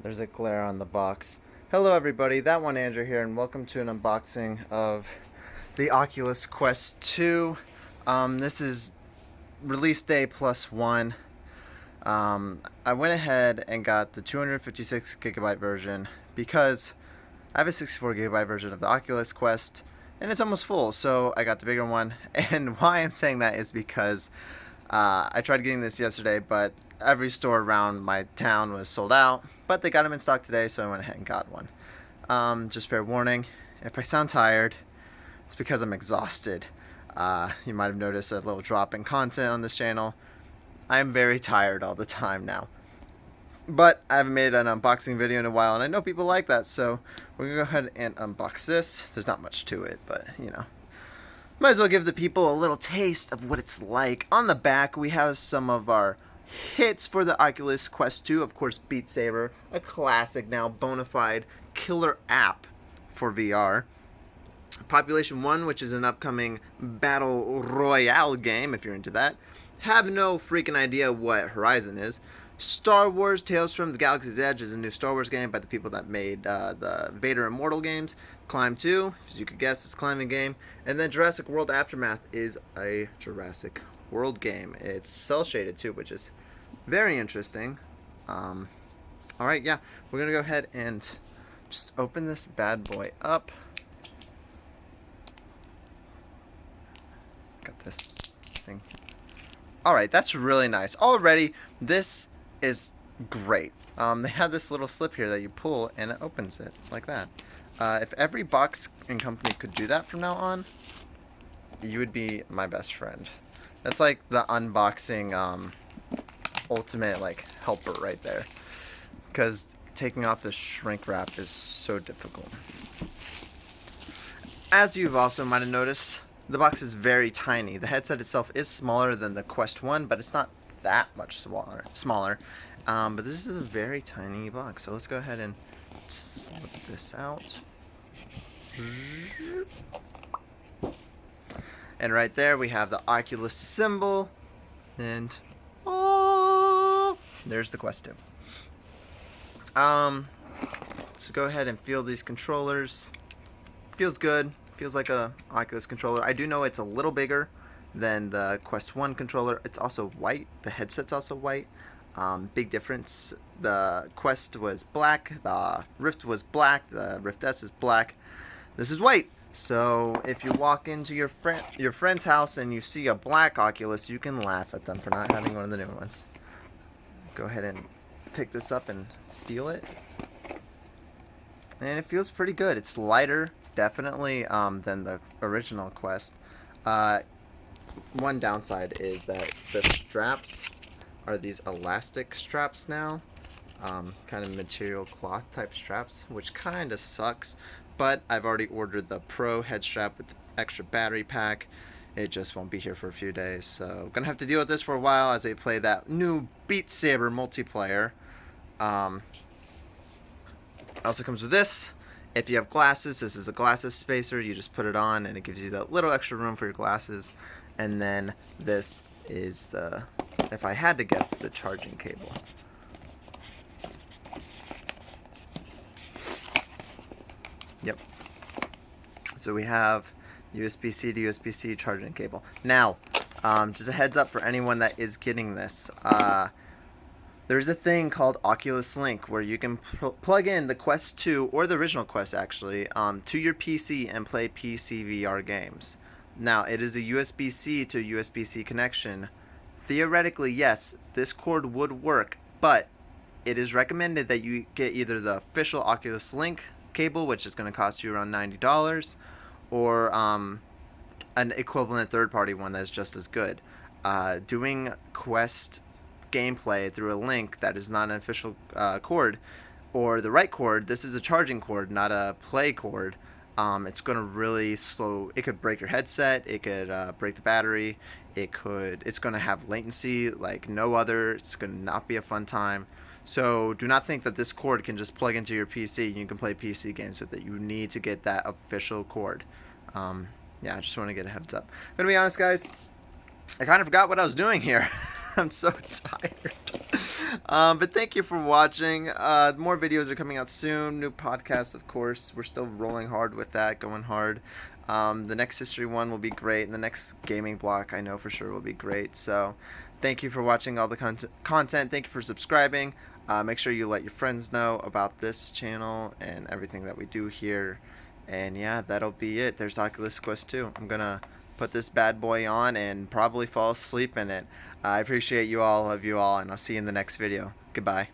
There's a glare on the box. Hello everybody, that one Andrew here, and welcome to an unboxing of the Oculus Quest 2. This is release day +1. I went ahead and got the 256 gigabyte version because I have a 64 gigabyte version of the Oculus Quest and it's almost full, so I got the bigger one. And why I'm saying that is because I tried getting this yesterday, but every store around my town was sold out. But they got them in stock today, so I went ahead and got one. Just fair warning, if I sound tired, it's because I'm exhausted. You might have noticed a little drop in content on this channel. I am very tired all the time now. But I haven't made an unboxing video in a while, and I know people like that, so we're going to go ahead and unbox this. There's not much to it, but, you know. Might as well give the people a little taste of what it's like. On the back, we have some of our hits for the Oculus Quest 2. Of course, Beat Saber, a classic now, bona fide killer app for VR. Population 1, which is an upcoming Battle Royale game, if you're into that. Have no freaking idea what Horizon is. Star Wars Tales from the Galaxy's Edge is a new Star Wars game by the people that made the Vader Immortal games. Climb 2, as you could guess, it's a climbing game. And then Jurassic World Aftermath is a Jurassic World game. It's cel-shaded too, which is very interesting. Alright, yeah, we're going to go ahead and just open this bad boy up. Got this thing. Alright, that's really nice. Already, this is great. They have this little slip here that you pull and it opens it like that. If every box and company could do that from now on, you would be my best friend. That's like the unboxing ultimate like helper right there. Because taking off the shrink wrap is so difficult. As you've also might have noticed, the box is very tiny. The headset itself is smaller than the Quest 1, but it's not that much smaller. But this is a very tiny box. So let's go ahead and slip this out. And right there we have the Oculus symbol. And oh, there's the Quest 2. So go ahead and feel these controllers. Feels good. Feels like a Oculus controller. I do know it's a little bigger than the Quest 1 controller. It's also white. The headset's also white. Big difference. The Quest was black. The Rift was black. The Rift S is black. This is white. So if you walk into your friend's house and you see a black Oculus, you can laugh at them for not having one of the new ones. Go ahead and pick this up and feel it. And it feels pretty good. It's lighter, definitely, than the original Quest. One downside is that the straps are these elastic straps now. Kind of material cloth type straps, which kind of sucks. But I've already ordered the Pro head strap with the extra battery pack. It just won't be here for a few days. So gonna have to deal with this for a while as I play that new Beat Saber multiplayer. Also comes with this. If you have glasses, this is a glasses spacer. You just put it on and it gives you that little extra room for your glasses. And then this is the, if I had to guess, the charging cable. Yep. So we have USB-C to USB-C charging cable. Now, just a heads up for anyone that is getting this. There's a thing called Oculus Link where you can plug in the Quest 2, or the original Quest actually, to your PC and play PC VR games. Now, it is a USB-C to USB-C connection. Theoretically, yes, this cord would work, but it is recommended that you get either the official Oculus Link cable, which is going to cost you around $90, or an equivalent third-party one that's just as good. Doing Quest gameplay through a link that is not an official cord, or the right cord, this is a charging cord, not a play cord. It's going to really slow. It could break your headset. It could break the battery. It's going to have latency like no other. It's going to not be a fun time. So do not think that this cord can just plug into your PC and you can play PC games with it. You need to get that official cord. Yeah, I just want to get a heads up. I'm going to be honest, guys. I kind of forgot what I was doing here. I'm so tired. But thank you for watching. More videos are coming out soon. New podcasts, of course. We're still rolling hard with that, going hard. The next history one will be great, and the next gaming block I know for sure will be great. So thank you for watching all the content. Thank you for subscribing. Make sure you let your friends know about this channel and everything that we do here. And yeah, that'll be it. There's Oculus Quest 2. I'm going to put this bad boy on and probably fall asleep in it. I appreciate you all, love you all, and I'll see you in the next video. Goodbye.